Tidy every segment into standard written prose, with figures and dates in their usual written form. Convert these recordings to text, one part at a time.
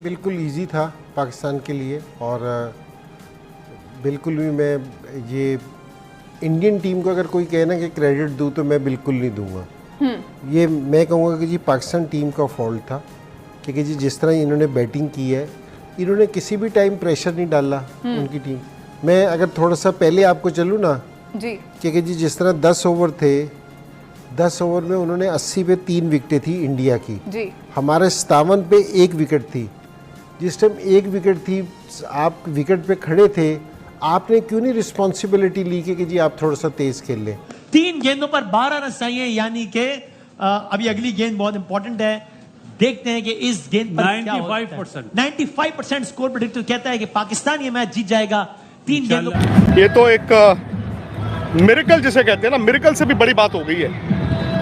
बिल्कुल इजी था पाकिस्तान के लिए और बिल्कुल भी मैं ये इंडियन टीम को अगर कोई कहे ना कि क्रेडिट दूँ तो मैं बिल्कुल नहीं दूंगा। ये मैं कहूँगा कि जी पाकिस्तान टीम का फॉल्ट था, क्योंकि जी जिस तरह इन्होंने बैटिंग की है, इन्होंने किसी भी टाइम प्रेशर नहीं डाला उनकी टीम। मैं अगर थोड़ा सा पहले आपको चलूँ ना जी, क्योंकि जी जिस तरह 10 ओवर थे, 10 ओवर में उन्होंने 80 पे 3 विकेटें थी इंडिया की जी। हमारे 57 पे 1 विकेट थी। जिस टाइम 1 विकेट थी, आप विकेट पे खड़े थे, आपने क्यों नहीं रिस्पॉन्सिबिलिटी ली कि जी आप थोड़ा सा तेज खेल लें। 3 गेंदों पर 12 रन चाहिए, यानी कि अभी अगली गेंद बहुत इंपॉर्टेंट है। देखते हैं कि इस गेंद पर 95% स्कोर प्रेडिक्टर कहता है कि पाकिस्तान ये मैच जीत जाएगा 3 गेंदों। ये तो एक मिरेकल जिसे कहते हैं ना, मिरेकल से भी बड़ी बात हो गई है।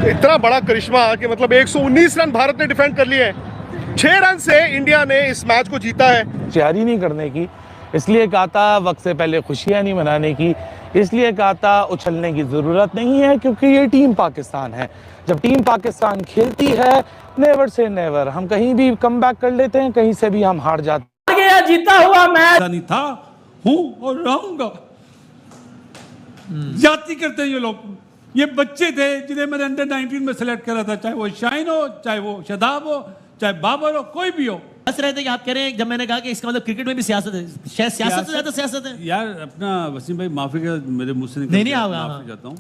इतना बड़ा करिश्मा कि मतलब 119 रन भारत ने डिफेंड कर लिए हैं, 6 रन से इंडिया ने इस मैच को जीता है। तैयारी नहीं करने की, इसलिए कहा था वक्त से पहले खुशियां नहीं मनाने की, इसलिए कहा था उछलने की जरूरत नहीं है, क्योंकि ये टीम पाकिस्तान है। जब टीम पाकिस्तान खेलती है, नेवर से नेवर, हम कहीं भी कमबैक कर लेते हैं, कहीं से भी हम हार जाते हैं। जीता हुआ मैच नहीं था, हूं और रहूंगा। जाति करते हैं ये लोग। ये बच्चे थे जिन्हें मैंने अंडर 19 में सिलेक्ट करा था, चाहे वो शाहीन हो, चाहे वो शदाब हो, चाहे बाबर हो, कोई भी हो। हंस रहे थे कि आप कह रहे हैं, जब मैंने कहा कि इसका मतलब क्रिकेट में भी सियासत है, शायद सियासत से ज्यादा सियासत है। यार अपना वसीम भाई माफी का मेरे मुंह से नहीं आऊंगा, माफी चाहता हूँ।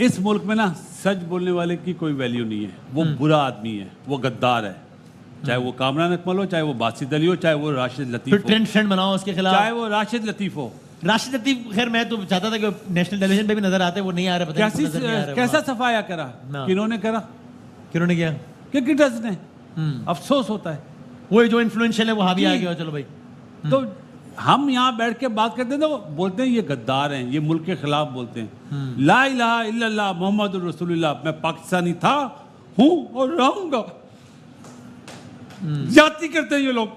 इस मुल्क में ना सच बोलने वाले की कोई वैल्यू नहीं है। वो बुरा आदमी है, वो गद्दार है, चाहे वो कामरान अकमल हो, चाहे वो बासित अली हो, चाहे वो राशिद लतीफ हो। ट्रेंड बनाओ उसके खिलाफ, चाहे वो राशिद लतीफ हो। राशिद लतीफ खैर मैं तो चाहता था कि नेशनल टेलीविजन पे भी नजर आते, वो नहीं आ रहा। कैसा सफाया करा, किन्होंने करा, किन्होंने किया, क्रिकेटर्स ने। अफसोस होता है, वो जो इन्फ्लुएंशियल है वो हावी आ गया। चलो भाई, तो हम यहाँ बैठ के बात करते हैं तो बोलते हैं ये गद्दार हैं, ये मुल्क के खिलाफ बोलते हैं। ला इलाहा इल्लल्लाह मोहम्मद रसूलुल्लाह, मैं पाकिस्तानी था, हूं और रहूंगा। जाति करते हैं ये लोग।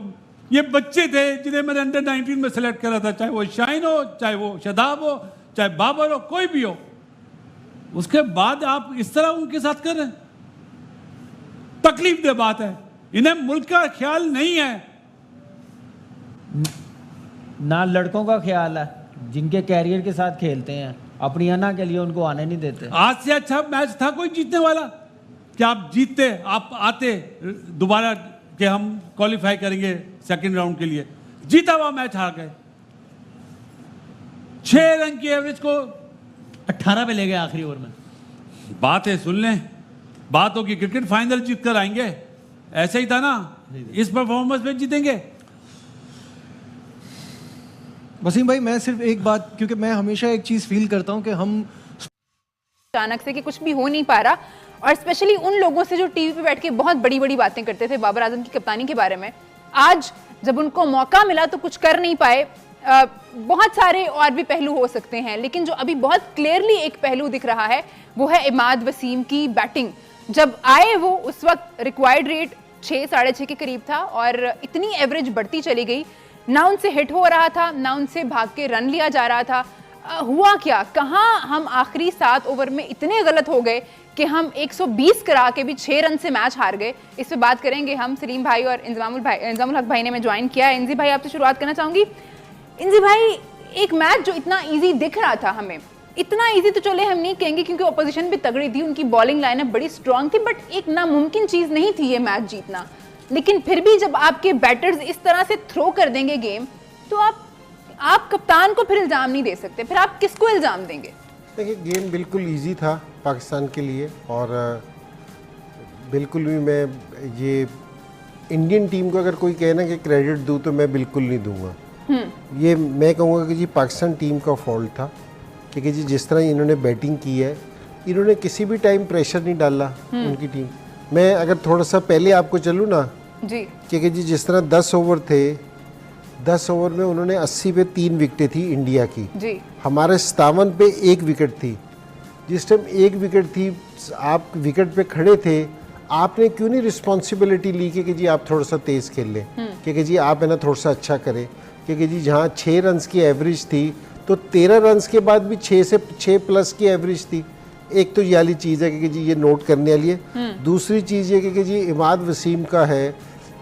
ये बच्चे थे जिन्हें मैंने अंडर 19 में सिलेक्ट करा था, चाहे वो शाहीन हो, चाहे वो शदाब हो, चाहे बाबर हो, कोई भी हो। उसके बाद आप इस तरह उनके साथ कर रहे हैं, तकलीफ दे बात है। इन्हें मुल्क का ख्याल नहीं है, ना लड़कों का ख्याल है जिनके कैरियर के साथ खेलते हैं, अपनी अन्ना के लिए उनको आने नहीं देते। आज से अच्छा मैच था कोई जीतने वाला? क्या आप जीतते, आप आते दोबारा कि हम क्वालिफाई करेंगे सेकंड राउंड के लिए? जीता हुआ मैच हार गए। 6 रन की एवरेज को 18 पे ले गए आखिरी ओवर में। बात है, सुन लें, बात होगी क्रिकेट फाइनल जीत कर आएंगे, ऐसे ही था ना, इस परफॉर्मेंस में जीतेंगे। वसीम भाई मैं सिर्फ एक बात, क्योंकि मैं हमेशा एक चीज फील करता हूं कि हम अचानक से कि कुछ भी हो नहीं पा रहा, और स्पेशली उन लोगों से जो टीवी पे बैठ के बहुत बड़ी बड़ी बातें करते थे बाबर आजम की कप्तानी के बारे में, आज जब उनको मौका मिला तो कुछ कर नहीं पाए। बहुत सारे और भी पहलू हो सकते हैं, लेकिन जो अभी बहुत क्लियरली एक पहलू दिख रहा है वो है इमाद वसीम की बैटिंग। जब आए वो उस वक्त रिक्वायर्ड रेट 6 साढ़े 6 के करीब था, और इतनी एवरेज बढ़ती चली गई, ना उनसे हिट हो रहा था, ना उनसे भाग के रन लिया जा रहा था। हुआ क्या, कहाँ हम आखिरी 7 ओवर में इतने गलत हो गए कि हम 120 करा के भी 6 रन से मैच हार गए। इस पे बात करेंगे हम। सलीम भाई और इंजामुल हक भाई ने मैं ज्वाइन किया है। इंजी भाई आपसे शुरुआत करना चाहूंगी। इंजी भाई, एक मैच जो इतना इजी दिख रहा था हमें, इतना इजी तो चले हम नहीं कहेंगे क्योंकि ऑपोजिशन भी तगड़ी थी, उनकी बॉलिंग लाइनअप बड़ी स्ट्रांग थी, बट एक नामुमकिन चीज नहीं थी ये मैच जीतना। लेकिन फिर भी जब आपके बैटर्स इस तरह से थ्रो कर देंगे गेम, तो आप कप्तान को फिर इल्जाम नहीं दे सकते, फिर आप किसको इल्जाम देंगे? देखिए, गेम बिल्कुल इजी था पाकिस्तान के लिए और बिल्कुल भी मैं ये इंडियन टीम को अगर कोई कहे ना कि क्रेडिट दूँ तो मैं बिल्कुल नहीं दूंगा। ये मैं कहूँगा कि जी पाकिस्तान टीम का फॉल्ट था, क्योंकि जी जिस तरह इन्होंने बैटिंग की है, इन्होंने किसी भी टाइम प्रेशर नहीं डाला उनकी टीम। मैं अगर थोड़ा सा पहले आपको चलूँ ना जी, क्योंकि जी जिस तरह 10 ओवर थे, 10 ओवर में उन्होंने 80 पे 3 विकेटें थी इंडिया की जी। हमारे 57 पे 1 विकेट थी। जिस टाइम 1 विकेट थी, आप विकेट पे खड़े थे, आपने क्यों नहीं रिस्पॉन्सिबिलिटी ली कि जी आप थोड़ा सा तेज़ खेल लें, क्योंकि जी आप है ना थोड़ा सा अच्छा करें। क्योंकि जी जहाँ 6 रन की एवरेज थी, तो 13 रन के बाद भी 6 प्लस की एवरेज थी। एक तो ये वाली चीज़ है कि जी ये नोट करने वाली है। दूसरी चीज़ ये कि जी इमाद वसीम का है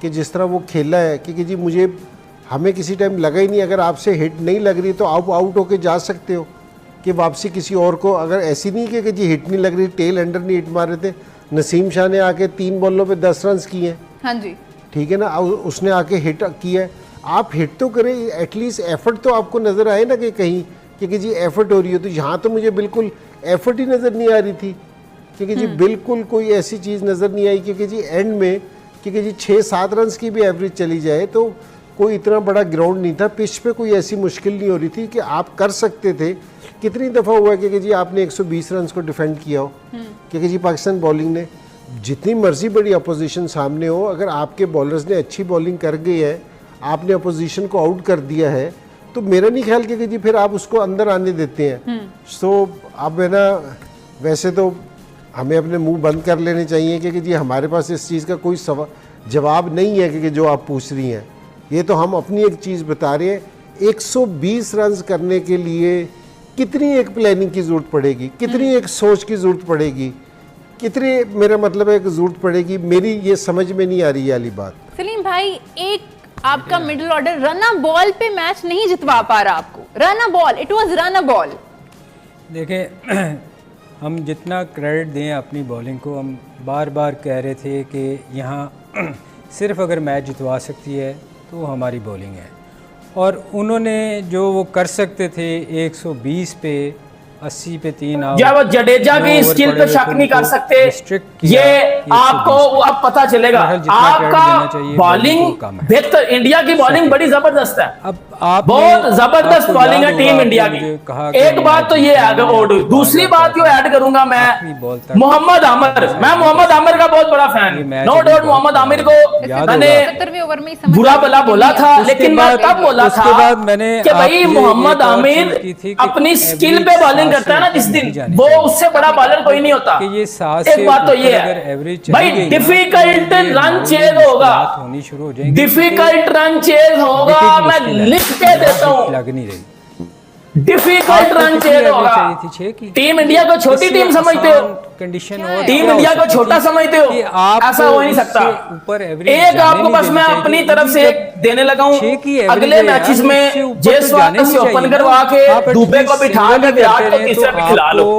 कि जिस तरह वो खेला है कि जी मुझे हमें किसी टाइम लगा ही नहीं, अगर आपसे हिट नहीं लग रही तो आप आउट होके जा सकते हो कि वापसी किसी और को, अगर ऐसी नहीं कि जी हिट नहीं लग रही, टेल एंडर नहीं हिट मार रहे थे। नसीम शाह ने आके 3 बॉलों पे 10 रन किए हैं, हाँ जी, ठीक है ना, उसने आके हिट किया है। आप हिट तो करें, एटलीस्ट एफर्ट तो आपको नज़र आए ना कि कहीं कि जी एफर्ट हो रही हो। तो यहाँ तो मुझे बिल्कुल एफर्ट ही नज़र नहीं आ रही थी, क्योंकि जी बिल्कुल कोई ऐसी चीज़ नज़र नहीं आई, क्योंकि जी एंड में क्योंकि जी 6-7 रन की भी एवरेज चली जाए तो कोई इतना बड़ा ग्राउंड नहीं था, पिच पे कोई ऐसी मुश्किल नहीं हो रही थी कि आप कर सकते थे। कितनी दफ़ा हुआ कि जी आपने 120 रन को डिफेंड किया हो, क्योंकि जी पाकिस्तान बॉलिंग ने जितनी मर्जी बड़ी अपोजिशन सामने हो, अगर आपके बॉलर्स ने अच्छी बॉलिंग कर गई है, आपने अपोजिशन को आउट कर दिया है, तो मेरा नहीं ख्याल कि जी फिर आप उसको अंदर आने देते हैं। सो अब है ना, वैसे तो हमें अपने मुंह बंद कर लेने चाहिए कि जी हमारे पास इस चीज़ का कोई जवाब नहीं है कि जो आप पूछ रही हैं। ये तो हम अपनी एक चीज़ बता रहे हैं, 120 रन करने के लिए कितनी एक प्लानिंग की ज़रूरत पड़ेगी, कितनी एक सोच की ज़रूरत पड़ेगी, कितनी, मेरा मतलब है कि ज़रूरत पड़ेगी, मेरी ये समझ में नहीं आ रही वाली बात। सलीम भाई, एक आपका मिडिल ऑर्डर रन बॉल पे मैच नहीं जितवा पा रहा आपको, run ball, it was run ball. देखें, हम जितना क्रेडिट दें अपनी बॉलिंग को, हम बार बार कह रहे थे कि यहाँ सिर्फ अगर मैच जितवा सकती है तो वो हमारी बॉलिंग है, और उन्होंने जो वो कर सकते थे 120 पे 80 पे 3 आउट, जब जडेजा की स्किल पे शक नहीं कर सकते, ये आपको अब पता चलेगा। आपका बॉलिंग बेहतर, इंडिया की बॉलिंग बड़ी जबरदस्त है, अब आप बहुत जबरदस्त बॉलिंग है टीम इंडिया की। एक बात तो ये है, और दूसरी बात जो ऐड करूंगा मैं, मोहम्मद आमिर, मैं मोहम्मद आमिर का बहुत बड़ा fan, no doubt. Mohammad Aamir को मैंने 70वें ओवर में ही बुरा भला बोला था, लेकिन मैं तब बोला था कि भाई मोहम्मद आमिर अपनी स्किल पे बॉलिंग करता है ना जिस दिन, वो उससे बड़ा बॉलर कोई नहीं होता। एक बात तो ये है भाई, डिफिकल्ट रन चेज होगा, डिफिकल्ट रन चेज होगा, मैं लिख के देता हूँ, लग नहीं रही, डिफिकल्ट रन चेज होगा। टीम इंडिया को छोटी टीम समझते हो, कंडीशन टीम इंडिया को छोटा समझते हो, ऐसा हो नहीं सकता। एक आपको बस मैं अपनी तरफ से देने लगा हूँ, अगले मैचेस में जयसवाल से ओपन करवा के दुबे को बिठा के विराट को तीसरे पे खिला लो,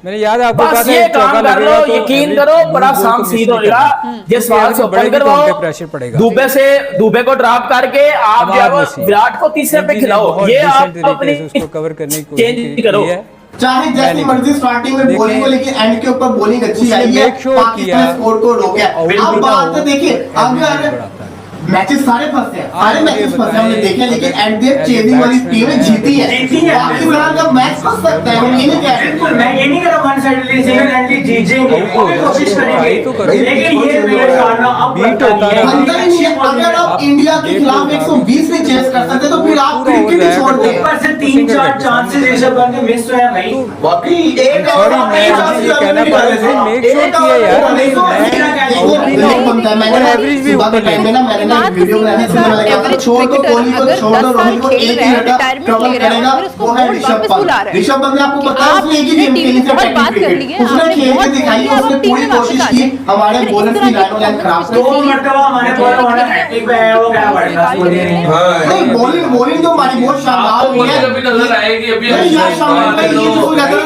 मैंने याद आपको बस ये काम कर लो, यकीन करो बड़ा शाम सीध होगा। जयसवाल से ओपन करवाओ, प्रेशर पड़ेगा, दुबे को ड्रॉप करके आप विराट को तीसरे पे खिलाओ, ये आप अपनी उसको कवर करने की चेंज करो। चाहे जैसी मर्जी स्टार्टिंग में बॉलिंग हो, लेकिन एंड के ऊपर बॉलिंग अच्छी आई है, पाकिस्तान स्कोर को रोका। अब बात तो देखिए, अगर मैचेस सारे फंसे हैं, सारे मैचेस फंसे हमने देखे, लेकिन एट द चेजिंग वाली टीम जीती है, पाकिस्तान का मैच फंस सकता है, हम ये नहीं कह रहे, मैं ये नहीं कह रहा वन साइडली सिंगल हैंडली जीतेंगे, पूरी कोशिश करेंगे, लेकिन ये मेरे कारण अब बनता ही नहीं है। अगर आप इंडिया के खिलाफ 120 भी चेस कर सकते तो फिर आप क्रिकेट ही छोड़ दें। ऊपर से 3-4 चांसेस ये सब करके मिस तो है भाई, वाकई एक और मैं ये कहना पड़ रहा है, मेक श्योर किया यार, मैंने एवरेज भी ऊपर टाइम में ना मैंने वीडियो बनाने से लगा छोड़ दो कोहली को, छोड़ दो रोहित को, एक ही रटा ट्रबल करेगा वो है ऋषभ पंत। ऋषभ पंत ने आपको पता है उसने एक ही गेम खेली थी टेस्ट क्रिकेट, उसने खेल के दिखाई, उसने पूरी कोशिश की, हमारे बॉलर्स की लाइन खराब, 2 मरतबा हमारे बॉलर वाला हैट्रिक पे है, वो क्या बढ़ेगा नहीं, बॉलिंग तो हमारी बहुत शानदार हुई है, अभी नजर आएगी, अभी यार शानदार भाई ये जो नजर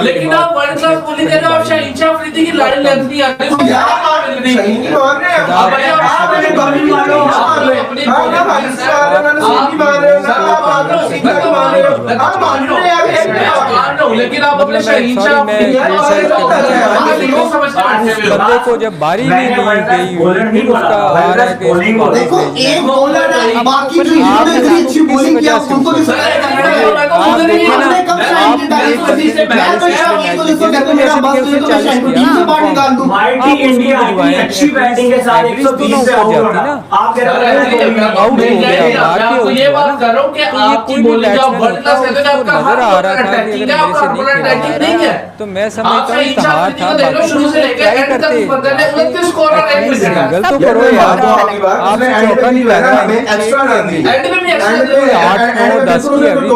लेकिन आप वर्ल्ड क्लास बॉलिंग कर रहे हो, आप शाहिन अफरीदी की लाइन लेंथ नहीं आती है लेकिन आप अपने बंदे को जब बारी नहीं दी गई उसका आ रहा है कि देखो एक बॉलर है, बाकी जो इन्होंने इतनी अच्छी बॉलिंग किया उनको भी इंडिया अच्छी बैटिंग के साथ 120 से आउट होना, आप कह रहे हो, ये बात कर रहा हूं कि आपकी बॉलिंग जो वर्ल्ड क्लास कहते हैं, आपका नजर आ रहा था कि अगर मेरे से नहीं खेला तो मैं समझता हूं हार था, शुरू से लेकर एंड तक बंदे ने 29 स्कोर और 1 विकेट, गलत तो करो यार, आप चौका नहीं लग रहा है, एंड में भी एक्स्ट्रा 8 9 10 की एवरेज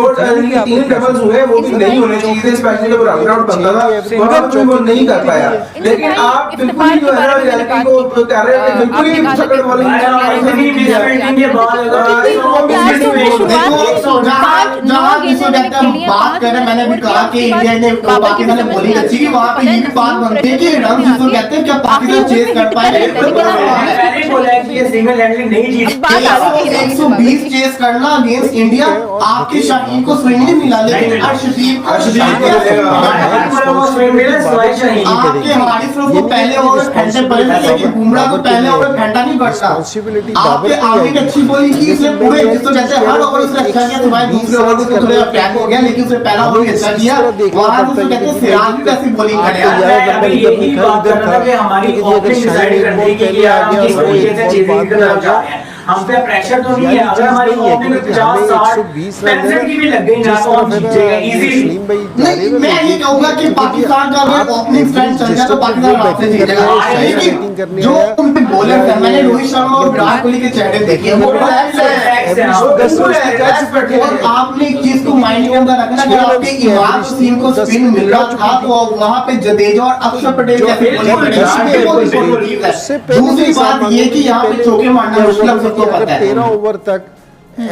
तीन डबल्स हुए वो भी नहीं होने चाहिए, स्पेशली जब रन आउट बनता था वहां पे वो नहीं कर पाया। लेकिन आप बिल्कुल ही जो है ना रियलिटी को कह रहे हैं, बिल्कुल ही सकड़ बॉलिंग के बाद बात कर रहे हैं, मैंने भी कहा कि इंडिया ने पाकिस्तान ने बॉलिंग अच्छी की, वहां पे ये भी बात बनती है कि रन जिसको कहते हैं क्या पाकिस्तान चेज कर पाएगा, मैंने बोला है कि ये सिंगल हैंडलिंग नहीं जीत 120 चेज करना अगेंस्ट इंडिया, आपके शाहीन को स्विंग नहीं मिला, लेकिन अर्शदीप आपके हारिस को पहले ओवर घंटे पड़े थे, लेकिन बुमराह को पहले ओवर घंटा नहीं पड़ता। आपके आगे अच्छी बॉलिंग की, इसने पूरे जिसको कहते हैं हर ओवर उसने अच्छा किया, तो भाई दूसरे ओवर को थोड़ा अटैक हो गया, लेकिन उसने पहला ओवर अच्छा किया, वहां उसको कहते हैं सिराज भी ऐसी बॉलिंग करे। यही बात कर रहा था कि हमारी ओपनिंग डिसाइड करने की कि आप किस तरीके से चेजिंग करना चाह रहे हैं, हम पे प्रेशर तो नहीं है। अगर हमारी ओपनिंग 50-60 की भी लग गई ना तो हम जीत जाएगा इजीली। नहीं, मैं ये कहूंगा कि पाकिस्तान का अगर ओपनिंग स्ट्रेंथ चल जाए तो पाकिस्तान आराम से जीतेगा, लेकिन जो उनके बॉलर हैं, मैंने रोहित शर्मा और विराट कोहली के चेहरे देखे, वो रिलैक्स है। और आपने एक चीज को माइंड के अंदर रखना, अगर आपके इमाद वसीम को स्पिन मिल रहा था तो वहां पे जडेजा और अक्षर पटेल जैसे दूसरी बात ये कि यहाँ पे चौके मारना मुश्किल 13 ओवर तक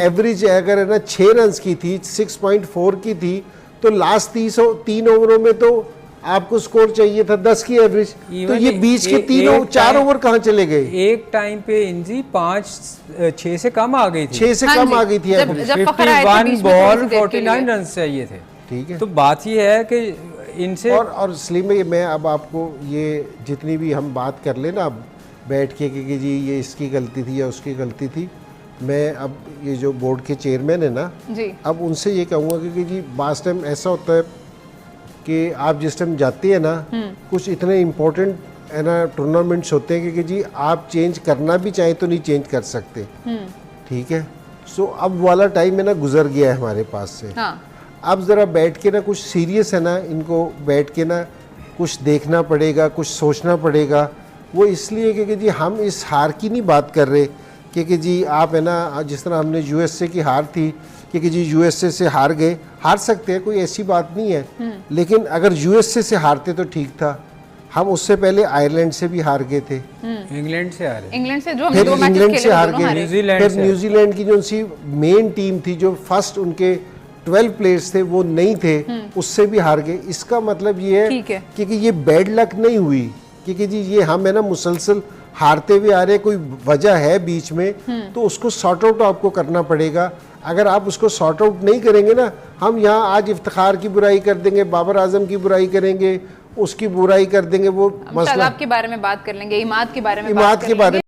एवरेज अगर है ना 6 रन की थी, 6.4 की थी, तो लास्ट 3 ओवरों में तो आपको स्कोर चाहिए था 10 की एवरेज, तो ये बीच के 4 ओवर कहाँ चले गए? एक टाइम पे इंजी 6 से कम आ गई थी, 6 से कम आ गई थी, 51 बॉल 49 रन चाहिए थे। ठीक है, तो बात ये है कि इनसे और सलीम भाई, मैं अब आपको ये जितनी भी हम बात कर ले ना अब बैठ के कि जी ये इसकी गलती थी या उसकी गलती थी, मैं अब ये जो बोर्ड के चेयरमैन है ना जी, अब उनसे ये कहूँगा कि जी बास टाइम ऐसा होता है कि आप जिस टाइम जाते हैं ना, कुछ इतने इम्पोर्टेंट है ना टूर्नामेंट्स होते हैं कि जी आप चेंज करना भी चाहें तो नहीं चेंज कर सकते। ठीक है, सो अब वाला टाइम है ना गुजर गया है हमारे पास से। हाँ। अब ज़रा बैठ के ना कुछ सीरियस है ना, इनको बैठ के ना कुछ देखना पड़ेगा, कुछ सोचना पड़ेगा। वो इसलिए कि जी हम इस हार की नहीं बात कर रहे कि जी आप है ना, जिस तरह हमने यूएसए की हार थी कि जी यूएसए से हार गए, हार सकते हैं, कोई ऐसी बात नहीं है, लेकिन अगर यूएसए से हारते तो ठीक था। हम उससे पहले आयरलैंड से भी हार गए थे, इंग्लैंड से हारे, इंग्लैंड से जो फिर इंग्लैंड से हार गए, न्यूजीलैंड फिर न्यूजीलैंड की जो उनकी मेन टीम थी, जो फर्स्ट उनके 12 प्लेयर्स थे वो नहीं थे, उससे भी हार गए। इसका मतलब ये है कि ये बैड लक नहीं हुई, क्योंकि जी ये हम है ना मुसलसल हारते हुए आ रहे, कोई वजह है बीच में, तो उसको सॉर्ट आउट आपको करना पड़ेगा। अगर आप उसको सॉर्ट आउट नहीं करेंगे ना, हम यहाँ आज इफ्तिखार की बुराई कर देंगे, बाबर आजम की बुराई करेंगे, उसकी बुराई कर देंगे, वो मसला के बारे में बात कर लेंगे, इमाद के बारे में